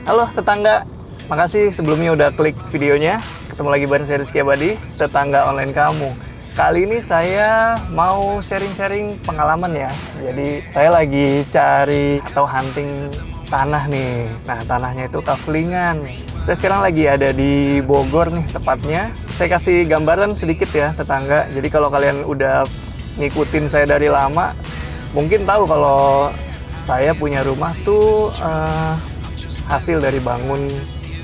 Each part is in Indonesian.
Halo tetangga, makasih sebelumnya udah klik videonya. Ketemu lagi bareng saya Rizky Abadi, tetangga online kamu. Kali ini saya mau sharing-sharing pengalaman ya. Jadi saya lagi cari atau hunting tanah nih. Nah tanahnya itu kaflingan. Saya sekarang lagi ada di Bogor nih tepatnya. Saya kasih gambaran sedikit ya tetangga. Jadi kalau kalian udah ngikutin saya dari lama, mungkin tahu kalau saya punya rumah tuh hasil dari bangun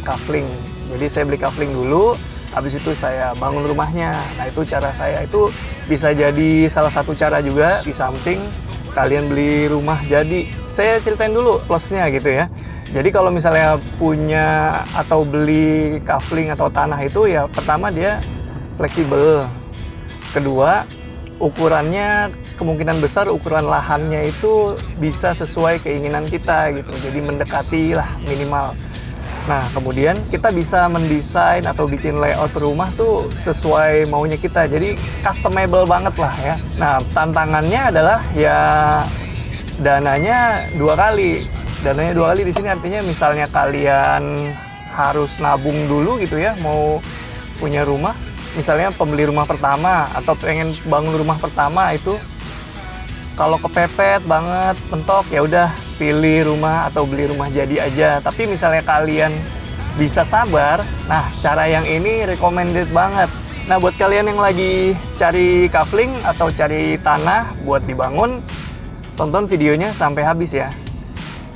kafling. Jadi saya beli kafling dulu, habis itu saya bangun rumahnya. Nah itu cara saya, itu bisa jadi salah satu cara juga di samping kalian beli rumah jadi. Saya ceritain dulu plusnya gitu ya. Jadi kalau misalnya punya atau beli kafling atau tanah itu ya, pertama dia fleksibel. Kedua, ukurannya kemungkinan besar ukuran lahannya itu bisa sesuai keinginan kita gitu. Jadi mendekati lah minimal. Nah, kemudian kita bisa mendesain atau bikin layout rumah tuh sesuai maunya kita. Jadi customable banget lah ya. Nah, tantangannya adalah ya dananya dua kali. Dananya dua kali di sini artinya misalnya kalian harus nabung dulu gitu ya, mau punya rumah. Misalnya pembeli rumah pertama atau pengen bangun rumah pertama itu kalau kepepet banget mentok ya udah pilih rumah atau beli rumah jadi aja. Tapi misalnya kalian bisa sabar, nah cara yang ini recommended banget. Nah buat kalian yang lagi cari kafling atau cari tanah buat dibangun, tonton videonya sampai habis ya.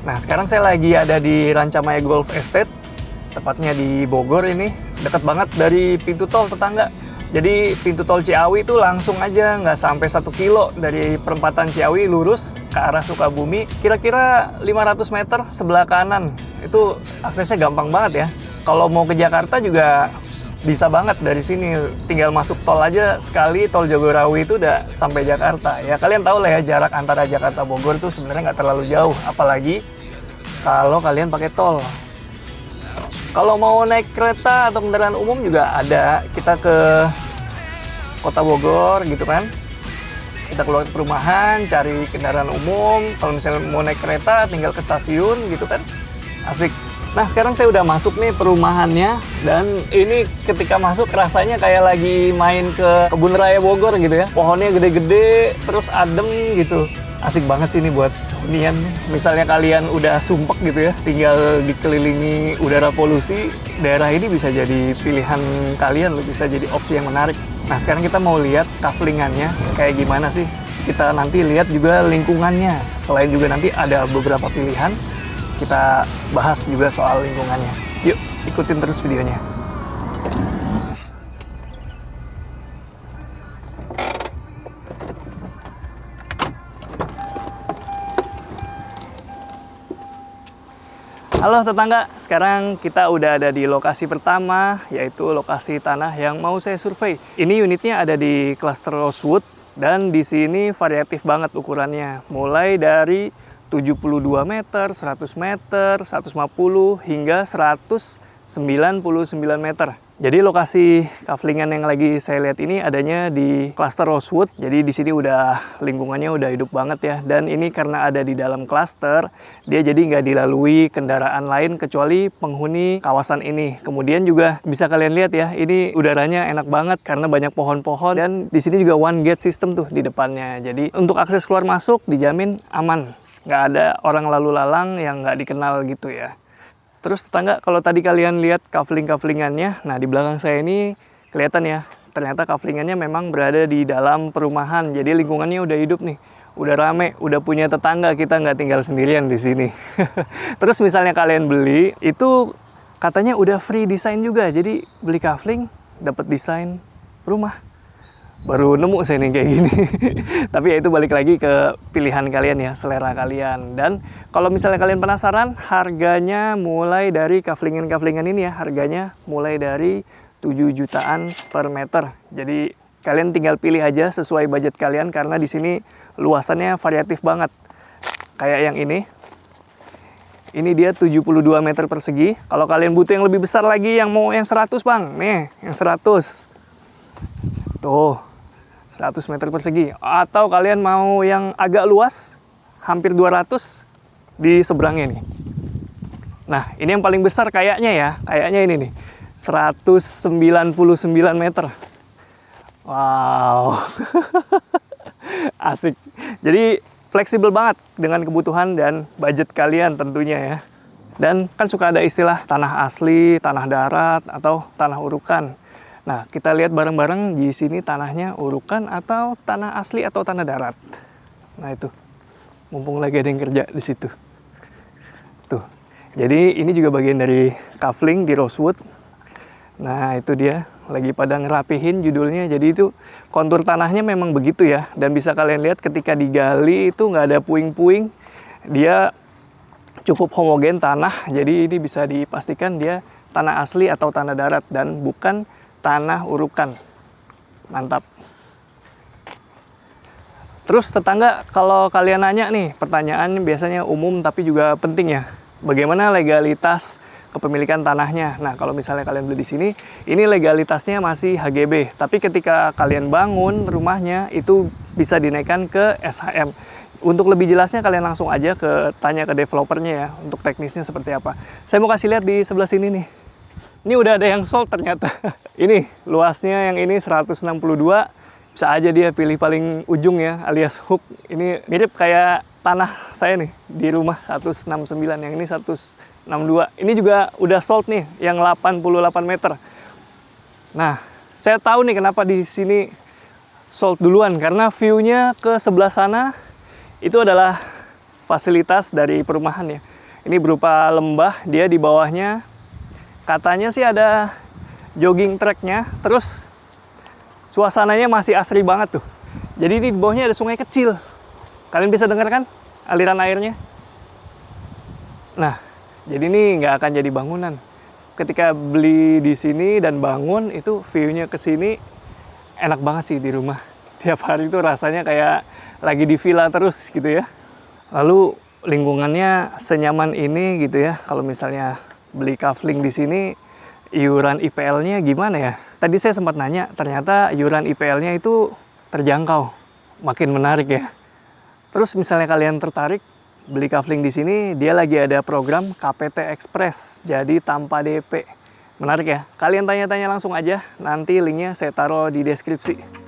Nah sekarang saya lagi ada di Rancamaya Golf Estate, tepatnya di Bogor ini, dekat banget dari pintu tol tetangga. Jadi pintu tol Ciawi itu langsung aja, nggak sampai 1 kilo dari perempatan Ciawi lurus ke arah Sukabumi. Kira-kira 500 meter sebelah kanan, itu aksesnya gampang banget ya. Kalau mau ke Jakarta juga bisa banget dari sini, tinggal masuk tol aja sekali, tol Jagorawi itu udah sampai Jakarta. Ya kalian tahu lah ya jarak antara Jakarta Bogor itu sebenarnya nggak terlalu jauh, apalagi kalau kalian pakai tol. Kalau mau naik kereta atau kendaraan umum juga ada. Kita ke Kota Bogor gitu kan. Kita keluar ke perumahan, cari kendaraan umum. Kalau misalnya mau naik kereta tinggal ke stasiun gitu kan. Asik. Nah sekarang saya udah masuk nih perumahannya. Dan ini ketika masuk rasanya kayak lagi main ke Kebun Raya Bogor gitu ya. Pohonnya gede-gede, terus adem gitu. Asik banget sih ini buat nian. Misalnya kalian udah sumpek gitu ya, tinggal dikelilingi udara polusi, daerah ini bisa jadi pilihan kalian, bisa jadi opsi yang menarik. Nah sekarang kita mau lihat kaflingannya kayak gimana sih. Kita nanti lihat juga lingkungannya. Selain juga nanti ada beberapa pilihan, kita bahas juga soal lingkungannya. Yuk ikutin terus videonya. Halo tetangga, sekarang kita udah ada di lokasi pertama, yaitu lokasi tanah yang mau saya survei. Ini unitnya ada di cluster Rosewood, dan di sini variatif banget ukurannya. Mulai dari 72 meter, 100 meter, 150, hingga 199 meter. Jadi lokasi kaflingan yang lagi saya lihat ini adanya di cluster Rosewood. Jadi di sini udah lingkungannya udah hidup banget ya. Dan ini karena ada di dalam cluster, dia jadi nggak dilalui kendaraan lain kecuali penghuni kawasan ini. Kemudian juga bisa kalian lihat ya, ini udaranya enak banget karena banyak pohon-pohon. Dan di sini juga one gate system tuh di depannya. Jadi untuk akses keluar masuk dijamin aman. Nggak ada orang lalu lalang yang nggak dikenal gitu ya. Terus tetangga, kalau tadi kalian lihat kafling-kaflingannya, nah di belakang saya ini kelihatan ya, ternyata kaflingannya memang berada di dalam perumahan. Jadi lingkungannya udah hidup nih, udah rame, udah punya tetangga, kita nggak tinggal sendirian di sini. Terus misalnya kalian beli, itu katanya udah free desain juga. Jadi beli kafling, dapat desain rumah. Baru nemu saya nih kayak gini. Tapi ya itu balik lagi ke pilihan kalian ya, selera kalian. Dan kalau misalnya kalian penasaran, harganya mulai dari kaflingan-kaflingan ini ya, harganya mulai dari 7 jutaan per meter. Jadi kalian tinggal pilih aja sesuai budget kalian, karena di sini luasannya variatif banget. Kayak yang ini dia 72 meter persegi. Kalau kalian butuh yang lebih besar lagi, yang mau yang 100 bang, nih yang 100. Tuh 100 meter persegi. Atau kalian mau yang agak luas, hampir 200 di seberangnya nih. Nah, ini yang paling besar kayaknya ya. Kayaknya ini nih. 199 meter. Wow. Asik. Jadi fleksibel banget dengan kebutuhan dan budget kalian tentunya ya. Dan kan suka ada istilah tanah asli, tanah darat, atau tanah urukan. Nah, kita lihat bareng-bareng di sini tanahnya urukan atau tanah asli atau tanah darat. Nah, itu. Mumpung lagi ada yang kerja di situ. Tuh. Jadi ini juga bagian dari kafling di Rosewood. Nah, itu dia. Lagi pada ngerapihin judulnya. Jadi itu kontur tanahnya memang begitu ya. Dan bisa kalian lihat ketika digali itu nggak ada puing-puing. Dia cukup homogen tanah. Jadi ini bisa dipastikan dia tanah asli atau tanah darat. Dan bukan tanah urukan. Mantap. Terus tetangga, kalau kalian nanya nih, pertanyaan biasanya umum tapi juga penting ya. Bagaimana legalitas kepemilikan tanahnya? Nah, kalau misalnya kalian beli di sini, ini legalitasnya masih HGB. Tapi ketika kalian bangun rumahnya, itu bisa dinaikkan ke SHM. Untuk lebih jelasnya kalian langsung aja tanya ke developernya ya, untuk teknisnya seperti apa. Saya mau kasih lihat di sebelah sini nih. Ini udah ada yang sold ternyata. Ini luasnya yang ini 162. Bisa aja dia pilih paling ujung ya, alias hook. Ini mirip kayak tanah saya nih di rumah 169, yang ini 162. Ini juga udah sold nih yang 88 meter. Nah, saya tahu nih kenapa di sini sold duluan, karena view-nya ke sebelah sana itu adalah fasilitas dari perumahan ya. Ini berupa lembah, dia di bawahnya katanya sih ada jogging track-nya, terus suasananya masih asri banget tuh. Jadi di bawahnya ada sungai kecil. Kalian bisa dengar kan aliran airnya? Nah, jadi ini nggak akan jadi bangunan. Ketika beli di sini dan bangun, itu view-nya ke sini enak banget sih di rumah. Tiap hari itu rasanya kayak lagi di villa terus gitu ya. Lalu lingkungannya senyaman ini gitu ya. Kalau misalnya beli kafling di sini, iuran IPL-nya gimana ya? Tadi saya sempat nanya, ternyata iuran IPL-nya itu terjangkau. Makin menarik ya. Terus misalnya kalian tertarik beli kafling di sini, dia lagi ada program KPT Express, jadi tanpa DP. Menarik ya? Kalian tanya-tanya langsung aja, nanti linknya saya taruh di deskripsi.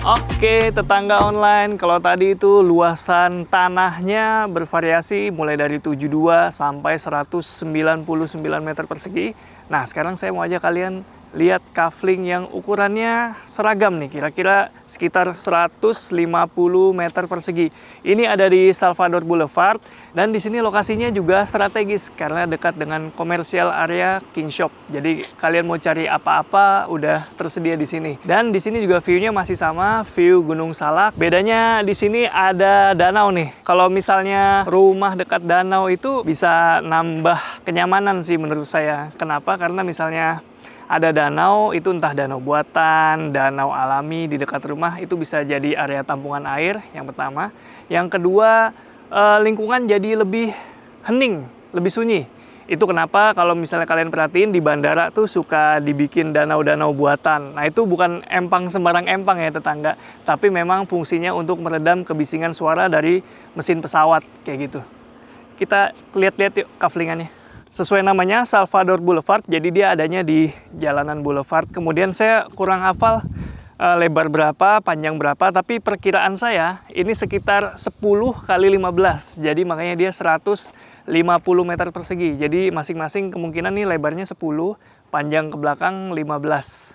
Oke, tetangga online, kalau tadi itu luasan tanahnya bervariasi mulai dari 72 sampai 199 meter persegi. Nah, sekarang saya mau ajak kalian lihat kafling yang ukurannya seragam nih, kira-kira sekitar 150 meter persegi. Ini ada di Salvador Boulevard, dan di sini lokasinya juga strategis karena dekat dengan komersial area King Shop. Jadi kalian mau cari apa-apa udah tersedia di sini. Dan di sini juga view-nya masih sama, view Gunung Salak. Bedanya di sini ada danau nih. Kalau misalnya rumah dekat danau itu bisa nambah kenyamanan sih menurut saya. Kenapa? Karena misalnya ada danau, itu entah danau buatan, danau alami di dekat rumah, itu bisa jadi area tampungan air, yang pertama. Yang kedua, lingkungan jadi lebih hening, lebih sunyi. Itu kenapa kalau misalnya kalian perhatiin di bandara tuh suka dibikin danau-danau buatan. Nah, itu bukan empang sembarang empang ya tetangga, tapi memang fungsinya untuk meredam kebisingan suara dari mesin pesawat, kayak gitu. Kita lihat-lihat yuk kaflingannya. Sesuai namanya Salvador Boulevard, jadi dia adanya di jalanan Boulevard. Kemudian saya kurang hafal lebar berapa, panjang berapa, tapi perkiraan saya ini sekitar 10 kali 15. Jadi makanya dia 150 meter persegi. Jadi masing-masing kemungkinan nih lebarnya 10, panjang ke belakang 15.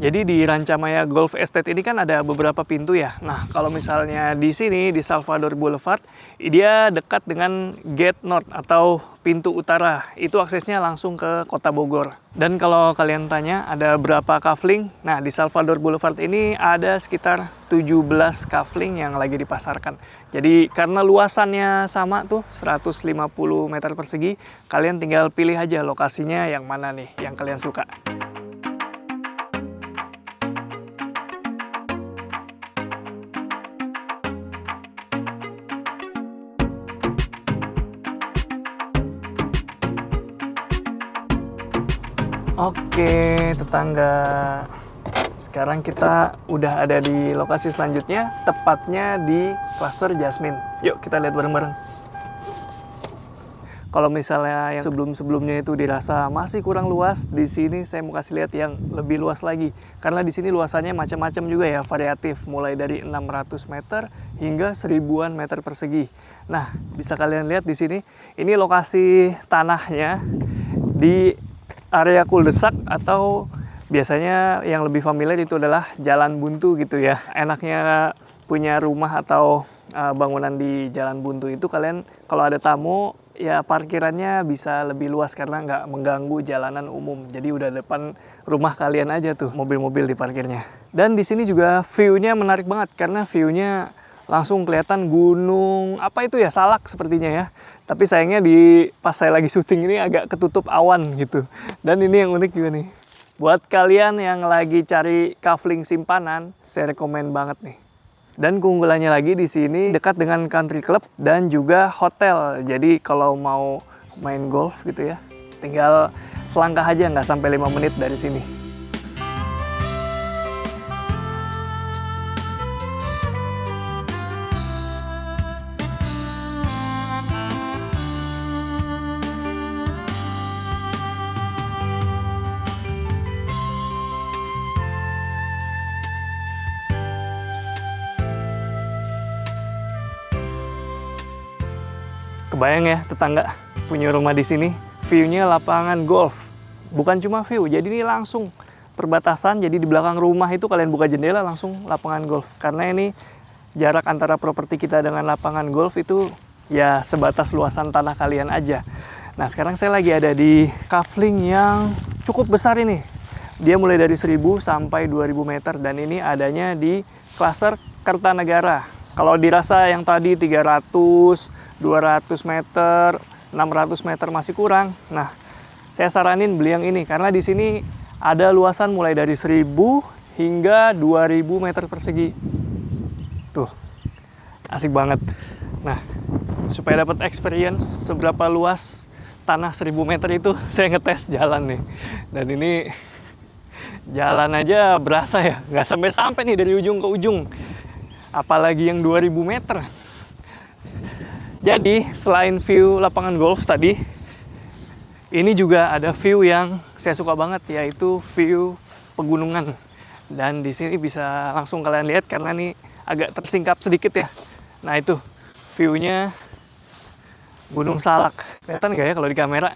Jadi di Rancamaya Golf Estate ini kan ada beberapa pintu ya. Nah, kalau misalnya di sini di Salvador Boulevard, dia dekat dengan Gate North atau pintu utara. Itu aksesnya langsung ke Kota Bogor. Dan kalau kalian tanya ada berapa kafling? Nah, di Salvador Boulevard ini ada sekitar 17 kafling yang lagi dipasarkan. Jadi karena luasannya sama tuh 150 meter persegi, kalian tinggal pilih aja lokasinya yang mana nih yang kalian suka. Oke, tetangga. Sekarang kita udah ada di lokasi selanjutnya, tepatnya di klaster Jasmine. Yuk kita lihat bareng-bareng. Kalau misalnya yang sebelum-sebelumnya itu dirasa masih kurang luas, di sini saya mau kasih lihat yang lebih luas lagi. Karena di sini luasannya macam-macam juga ya, variatif, mulai dari 600 meter hingga 1000-an meter persegi. Nah, bisa kalian lihat di sini, ini lokasi tanahnya di area kuldesak atau biasanya yang lebih familiar itu adalah jalan buntu gitu ya. Enaknya punya rumah atau bangunan di jalan buntu itu, kalian kalau ada tamu ya parkirannya bisa lebih luas karena nggak mengganggu jalanan umum. Jadi udah depan rumah kalian aja tuh mobil-mobil di parkirnya. Dan di sini juga view-nya menarik banget karena view-nya langsung kelihatan gunung apa itu ya, Salak sepertinya ya. Tapi sayangnya pas saya lagi syuting ini agak ketutup awan gitu. Dan ini yang unik juga nih. Buat kalian yang lagi cari kafling simpanan, saya rekomen banget nih. Dan keunggulannya lagi di sini dekat dengan country club dan juga hotel. Jadi kalau mau main golf gitu ya, tinggal selangkah aja, nggak sampai 5 menit dari sini. Kebayang ya tetangga punya rumah di sini, view-nya lapangan golf. Bukan cuma view, jadi ini langsung perbatasan. Jadi di belakang rumah itu kalian buka jendela langsung lapangan golf. Karena ini jarak antara properti kita dengan lapangan golf itu ya sebatas luasan tanah kalian aja. Nah, sekarang saya lagi ada di kafling yang cukup besar ini. Dia mulai dari 1000 sampai 2000 meter dan ini adanya di klaster Kertanegara. Kalau dirasa yang tadi 300, 200 meter, 600 meter masih kurang. Nah, saya saranin beli yang ini karena di sini ada luasan mulai dari 1000 hingga 2000 meter persegi. Tuh, asik banget. Nah, supaya dapat experience seberapa luas tanah 1000 meter itu, saya ngetes jalan nih. Dan ini jalan aja berasa ya, nggak sampai-sampai nih dari ujung ke ujung. Apalagi yang 2000 meter. Jadi, selain view lapangan golf tadi, ini juga ada view yang saya suka banget, yaitu view pegunungan. Dan di sini bisa langsung kalian lihat karena ini agak tersingkap sedikit ya. Nah itu, view-nya Gunung Salak. Kelihatan nggak ya kalau di kamera?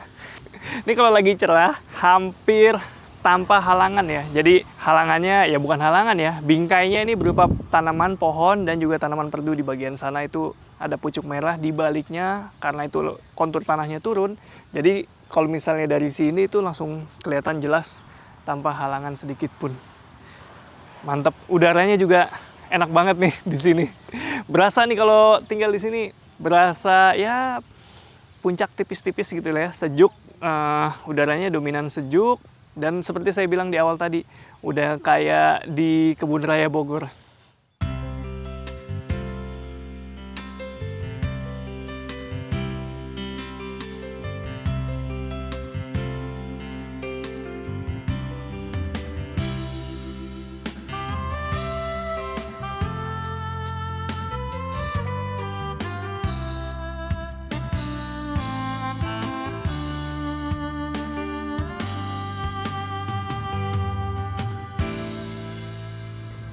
Ini kalau lagi cerah, hampir tanpa halangan ya. Jadi halangannya ya bukan halangan ya, bingkainya ini berupa tanaman pohon dan juga tanaman perdu. Di bagian sana itu ada pucuk merah di baliknya karena itu kontur tanahnya turun. Jadi kalau misalnya dari sini itu langsung kelihatan jelas tanpa halangan sedikit pun. Mantap, udaranya juga enak banget nih di sini. Berasa nih kalau tinggal di sini, berasa ya puncak tipis-tipis gitu lah ya, sejuk. Udaranya dominan sejuk. Dan seperti saya bilang di awal tadi, udah kayak di Kebun Raya Bogor.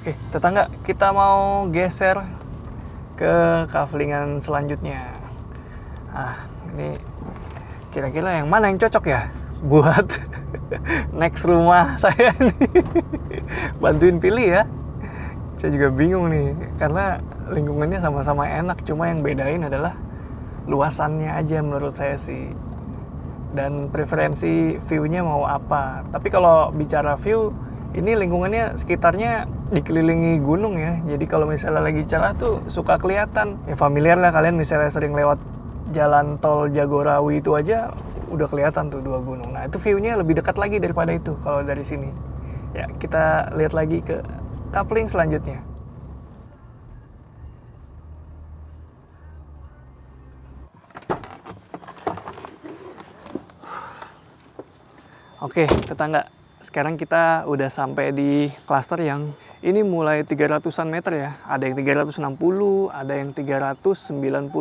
Oke, tetangga, kita mau geser ke kaflingan selanjutnya. Ah, ini kira-kira yang mana yang cocok ya buat next rumah saya nih. Bantuin pilih ya. Saya juga bingung nih, karena lingkungannya sama-sama enak, cuma yang bedain adalah luasannya aja menurut saya sih. Dan preferensi view-nya mau apa. Tapi kalau bicara view, ini lingkungannya sekitarnya dikelilingi gunung ya. Jadi kalau misalnya lagi cerah tuh suka kelihatan. Ya familiar lah kalian misalnya sering lewat jalan tol Jagorawi itu aja udah kelihatan tuh dua gunung. Nah itu view-nya lebih dekat lagi daripada itu kalau dari sini. Ya kita lihat lagi ke coupling selanjutnya. Oke, tetangga. Sekarang kita udah sampai di klaster yang ini mulai 300-an meter ya. Ada yang 360, ada yang 390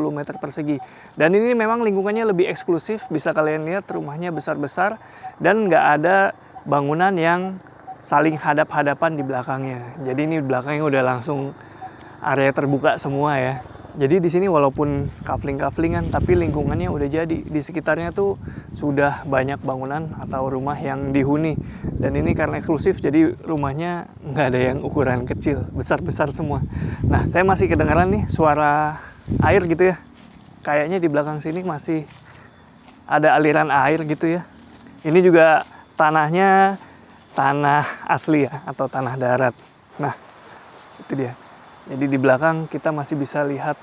meter persegi. Dan ini memang lingkungannya lebih eksklusif. Bisa kalian lihat rumahnya besar-besar dan nggak ada bangunan yang saling hadap-hadapan di belakangnya. Jadi ini belakangnya udah langsung area terbuka semua ya. Jadi di sini walaupun kafling-kaflingan, tapi lingkungannya udah jadi. Di sekitarnya tuh sudah banyak bangunan atau rumah yang dihuni. Dan ini karena eksklusif, jadi rumahnya nggak ada yang ukuran kecil, besar-besar semua. Nah, saya masih kedengaran nih suara air gitu ya. Kayaknya di belakang sini masih ada aliran air gitu ya. Ini juga tanahnya tanah asli ya, atau tanah darat. Nah, itu dia. Jadi di belakang kita masih bisa lihat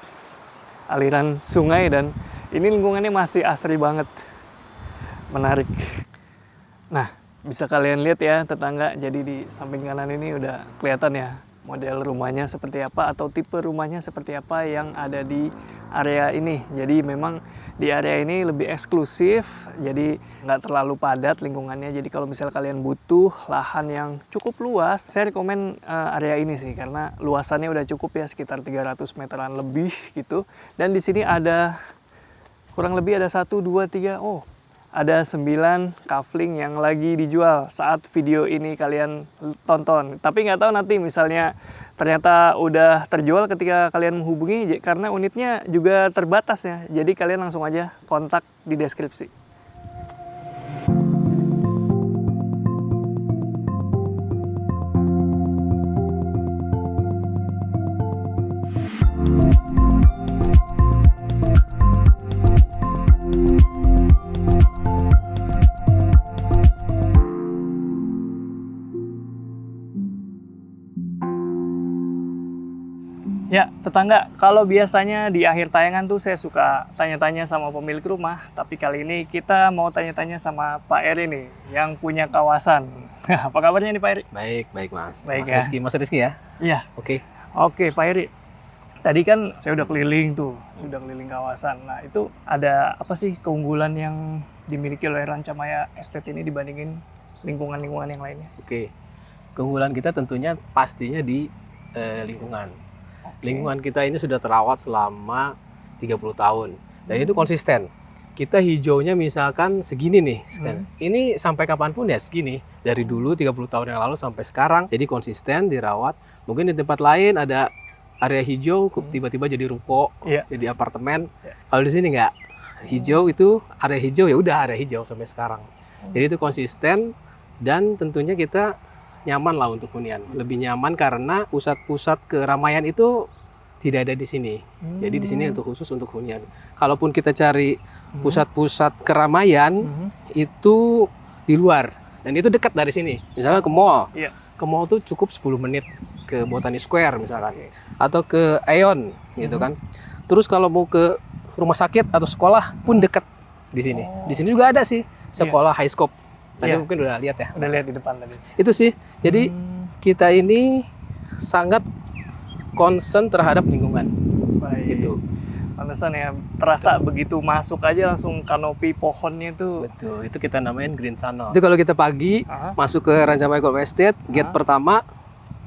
aliran sungai dan ini lingkungannya masih asri banget. Menarik. Nah, bisa kalian lihat ya tetangga, jadi di samping kanan ini udah kelihatan ya model rumahnya seperti apa atau tipe rumahnya seperti apa yang ada di area ini. Jadi memang di area ini lebih eksklusif, jadi nggak terlalu padat lingkungannya. Jadi kalau misalnya kalian butuh lahan yang cukup luas, saya rekomen area ini sih karena luasannya udah cukup ya, sekitar 300 meteran lebih gitu. Dan di sini ada kurang lebih ada 1, 2, 3, ada 9 kafling yang lagi dijual saat video ini kalian tonton. Tapi nggak tahu nanti misalnya ternyata udah terjual ketika kalian menghubungi, karena unitnya juga terbatas ya. Jadi kalian langsung aja kontak di deskripsi. Ya, tetangga, kalau biasanya di akhir tayangan tuh saya suka tanya-tanya sama pemilik rumah, tapi kali ini kita mau tanya-tanya sama Pak Eri nih, yang punya kawasan. Apa kabarnya nih Pak Eri? Baik Mas. Baik, Mas Rizky ya? Iya. Oke, Pak Eri. Tadi kan saya udah keliling tuh, sudah keliling kawasan. Nah, itu ada apa sih keunggulan yang dimiliki oleh Rancamaya Estate ini dibandingin lingkungan-lingkungan yang lainnya? Oke. Keunggulan kita tentunya pastinya di lingkungan. Lingkungan kita ini sudah terawat selama 30 tahun. Dan itu konsisten. Kita hijaunya misalkan segini nih. Ini sampai kapanpun ya segini. Dari dulu 30 tahun yang lalu sampai sekarang. Jadi konsisten, dirawat. Mungkin di tempat lain ada area hijau, tiba-tiba jadi ruko, jadi apartemen. Kalau di sini nggak. Hijau itu, area hijau ya udah area hijau sampai sekarang. Jadi itu konsisten dan tentunya kita nyaman lah untuk hunian. Lebih nyaman karena pusat-pusat keramaian itu tidak ada di sini. Jadi di sini untuk khusus untuk hunian. Kalaupun kita cari pusat-pusat keramaian itu di luar dan itu dekat dari sini. Misalnya ke mall. Ke mall tuh cukup 10 menit ke Botani Square misalkan. Atau ke Aeon gitu kan. Terus kalau mau ke rumah sakit atau sekolah pun dekat di sini. Di sini juga ada sih sekolah high scope. Tadi mungkin udah lihat ya. Udah lihat di depan tadi. Itu sih. Jadi kita ini sangat concern terhadap lingkungan. Baik. Gitu. Pantesan ya, terasa begitu masuk aja langsung kanopi pohonnya tuh. Betul. Itu kita namain green tunnel. Itu kalau kita pagi masuk ke Rancamaya Golf Estate, gate pertama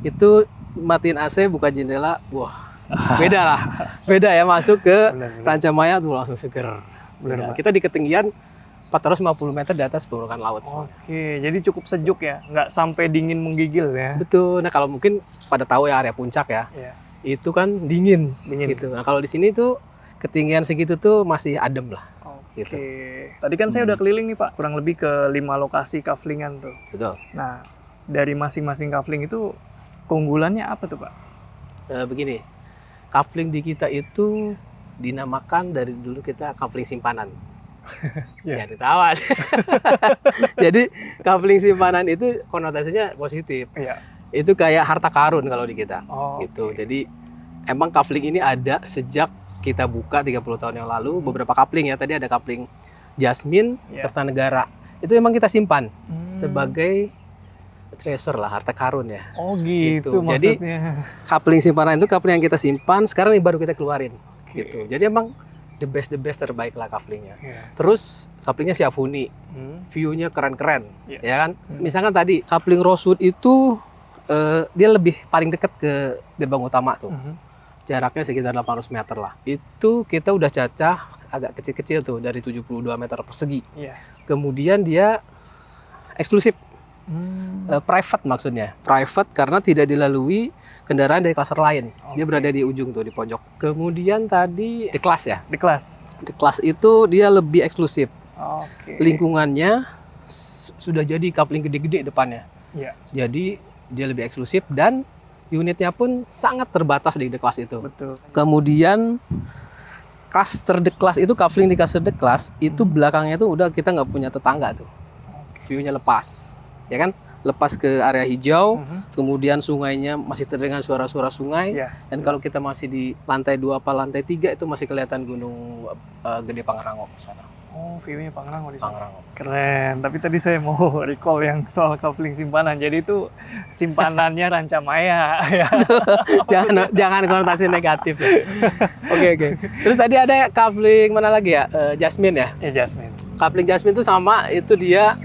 itu matiin AC, buka jendela, wah. Beda lah. Beda ya masuk ke Rancamaya tuh langsung seger. Benar. Kita di ketinggian 450 meter di atas permukaan laut. Oke, jadi cukup sejuk ya, nggak sampai dingin menggigil ya. Betul. Nah kalau mungkin pada tahu ya area puncak ya, itu kan dingin gitu. Nah kalau di sini tuh ketinggian segitu tuh masih adem lah. Oke. Gitu. Tadi kan saya udah keliling nih Pak, kurang lebih ke 5 lokasi kaflingan tuh. Betul. Nah dari masing-masing kafling itu keunggulannya apa tuh Pak? Begini, kafling di kita itu dinamakan dari dulu kita kafling simpanan. Ya ditawa. Jadi kafling simpanan itu konotasinya positif. Itu kayak harta karun kalau di kita. Gitu. Jadi emang kafling ini ada sejak kita buka 30 tahun yang lalu. Beberapa kafling ya. Tadi ada kafling Jasmine, Kertanegara. Itu emang kita simpan sebagai treasure lah, harta karun ya. Oh gitu maksudnya. Jadi kafling simpanan itu kafling yang kita simpan. Sekarang ini baru kita keluarin. Gitu. Jadi emang the best terbaik lah kaflingnya. Terus kaflingnya siap huni. view-nya keren-keren, Iya. ya kan? Misalkan tadi coupling Rosewood itu dia lebih paling dekat ke gerbang utama tuh. Jaraknya sekitar 800 meter lah. Itu kita udah cacah agak kecil-kecil tuh dari 72 meter persegi. Iya. Kemudian dia eksklusif, private maksudnya. Private karena tidak dilalui kendaraan dari klaster lain. Dia berada di ujung tuh, di pojok. Kemudian tadi The Class ya. Di kelas. The Class itu dia lebih eksklusif. Oke. Lingkungannya sudah jadi coupling gede-gede depannya. Iya. Jadi dia lebih eksklusif dan unitnya pun sangat terbatas di The Class itu. Betul. Kemudian cluster The Class itu, coupling di cluster The Class itu belakangnya tuh udah kita nggak punya tetangga tuh. View-nya lepas, ya kan? Lepas ke area hijau, kemudian sungainya masih terdengar suara-suara sungai. Iya. Dan kalau kita masih di lantai 2 apa lantai 3 itu masih kelihatan Gunung Gede Pangrango di sana. Oh, view-nya Pangrango di sana. Pangrango. Keren. Tapi tadi saya mau recall yang soal coupling simpanan. Jadi itu simpanannya Rancamaya. Ya. jangan konotasi negatif ya. Oke. Terus tadi ada coupling mana lagi ya? Jasmine ya. Ya, Jasmine. Coupling Jasmine itu sama, itu dia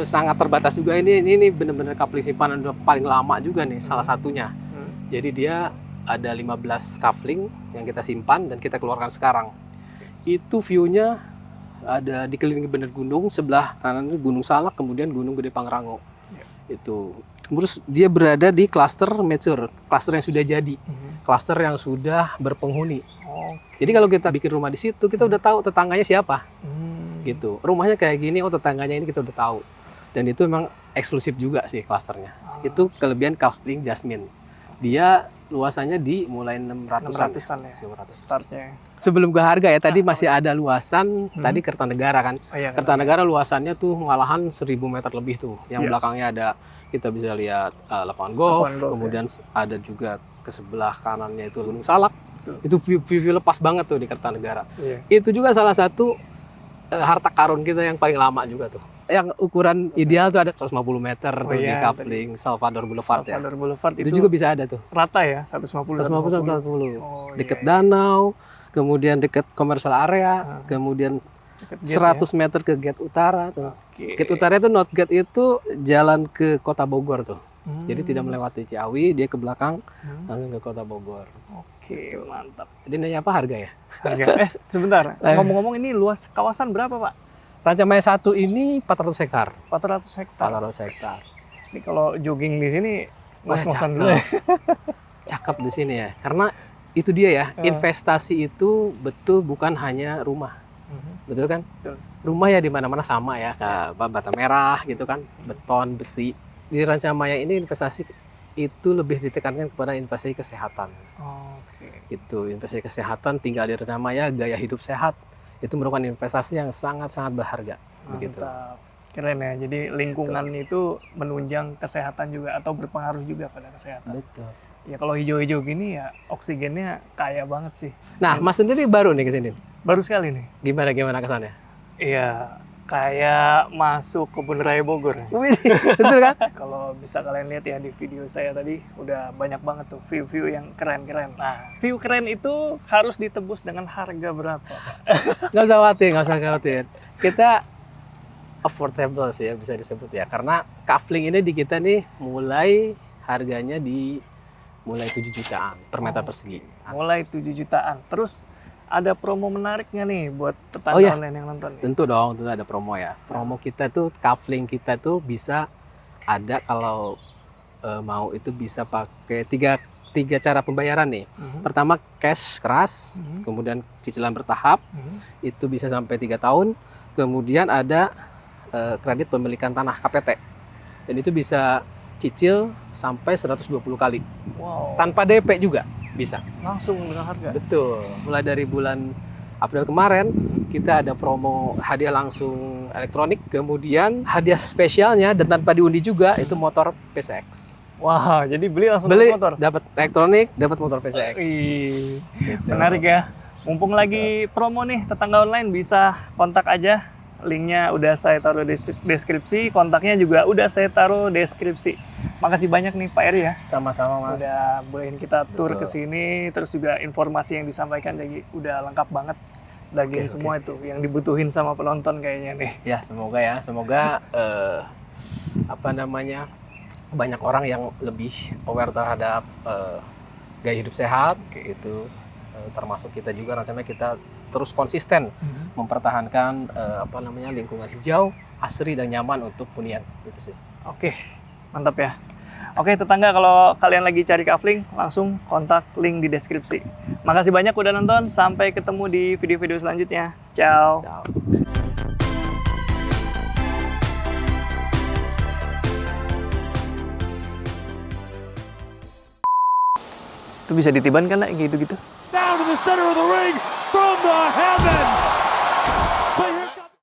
sangat terbatas juga. Ini benar-benar coupling simpanan udah paling lama juga nih, salah satunya. Jadi dia ada 15 coupling yang kita simpan dan kita keluarkan sekarang. Itu view-nya ada dikelilingi bener gunung, sebelah kanan itu Gunung Salak, kemudian Gunung Gede Pangrango. Itu. Terus dia berada di cluster mature, cluster yang sudah jadi, cluster yang sudah berpenghuni. Jadi kalau kita bikin rumah di situ, kita udah tahu tetangganya siapa. Gitu. Rumahnya kayak gini, oh tetangganya ini kita udah tahu. Dan itu memang eksklusif juga sih clusternya. Itu kelebihan coupling Jasmine. Dia luasannya di mulai 600-an. 600-an ya. 600. Startnya. Sebelum ke harga ya, tadi masih ada luasan, tadi Kertanegara kan. Oh, iya, Kertanegara luasannya tuh malahan 1000 meter lebih tuh. Yang Iya. belakangnya ada, kita bisa lihat lapangan golf, Lapangan golf, kemudian ada juga ke sebelah kanannya itu Gunung Salak. Itu view lepas banget tuh di Kertanegara. Iya. Itu juga salah satu harta karun kita yang paling lama juga tuh. Yang ukuran ideal tuh ada 150 meter tuh di iya, coupling Salvador Boulevard ya. Salvador Boulevard Itu juga bisa ada tuh. rata ya, 150 150 sampai 140. Oh, Deket iya. danau, kemudian deket commercial area, kemudian Deket gate 100 meter ke gate utara tuh. Oke. Gate utara itu North Gate itu jalan ke Kota Bogor tuh. Jadi tidak melewati Ciawi, dia ke belakang langsung ke Kota Bogor. Oke, mantap. Jadi nanya apa harga ya? Harga. Sebentar. Ngomong-ngomong ini luas kawasan berapa, Pak? Rancamaya 1 ini 400 hektar. 400 hektar. 400 hektar. Ini kalau jogging di sini Wah, ngos-ngosan dulu ya. Cakep di sini ya. Karena itu dia ya, investasi itu betul bukan hanya rumah. Betul kan? Betul. Rumah ya di mana-mana sama ya, kayak bata merah gitu kan, beton, besi. Di Rancamaya ini investasi itu lebih ditekankan kepada investasi kesehatan. Oke. Itu investasi kesehatan, tinggal di Rancamaya, gaya hidup sehat. Itu merupakan investasi yang sangat-sangat berharga. Begitu. Mantap. Keren ya. Jadi lingkungan itu menunjang kesehatan juga atau berpengaruh juga pada kesehatan. Betul. Ya kalau hijau-hijau gini ya oksigennya kaya banget sih. Nah, Mas sendiri baru nih ke sini. Baru sekali nih. Gimana kesannya? Iya, kayak masuk kebun raya Bogor. Wih, betul kan? Kalau bisa kalian lihat ya di video saya tadi udah banyak banget tuh view-view yang keren-keren. Nah, view keren itu harus ditebus dengan harga berapa, Pak? Nggak usah khawatir. Kita affordable sih ya bisa disebut ya. Karena coupling ini di kita nih mulai harganya mulai 7 jutaan per meter persegi. Mulai 7 jutaan. Terus ada promo menarik nggak nih buat tetangga iya. online yang nonton? Tentu dong, tentu ada promo ya. Promo kita tuh, coupling kita tuh bisa ada kalau mau itu bisa pakai tiga cara pembayaran nih. Pertama cash keras, kemudian cicilan bertahap, itu bisa sampai 3 tahun. Kemudian ada kredit pemilikan tanah KPT, dan itu bisa cicil sampai 120 kali. Wow. Tanpa DP juga bisa. Langsung dengan harga. Betul. Mulai dari bulan April kemarin kita ada promo hadiah langsung elektronik, kemudian hadiah spesialnya dan tanpa diundi juga itu motor PCX. Wah, jadi beli langsung Beli dapat motor. dapat elektronik, dapat motor PCX. Ih, Gitu. menarik ya. Mumpung lagi promo nih, tetangga online bisa kontak aja. Linknya udah saya taruh di deskripsi, kontaknya juga udah saya taruh deskripsi. Makasih banyak nih Pak Eri ya. Sama-sama Mas. Udah bolehin kita tur Betul. ke sini, terus juga informasi yang disampaikan jadi udah lengkap banget. daging Oke, semua itu yang dibutuhin sama penonton kayaknya nih. Ya, semoga apa namanya, banyak orang yang lebih aware terhadap gaya hidup sehat kayak gitu. Termasuk kita juga rencananya kita terus konsisten mempertahankan apa namanya, lingkungan hijau, asri dan nyaman untuk hunian gitu sih. Oke, mantap ya. Oke tetangga, kalau kalian lagi cari kafling, langsung kontak link di deskripsi. Makasih banyak udah nonton, sampai ketemu di video-video selanjutnya. Ciao. Ciao. Itu bisa ditiban kan, gitu-gitu? Down to the center of the ring from the heavens.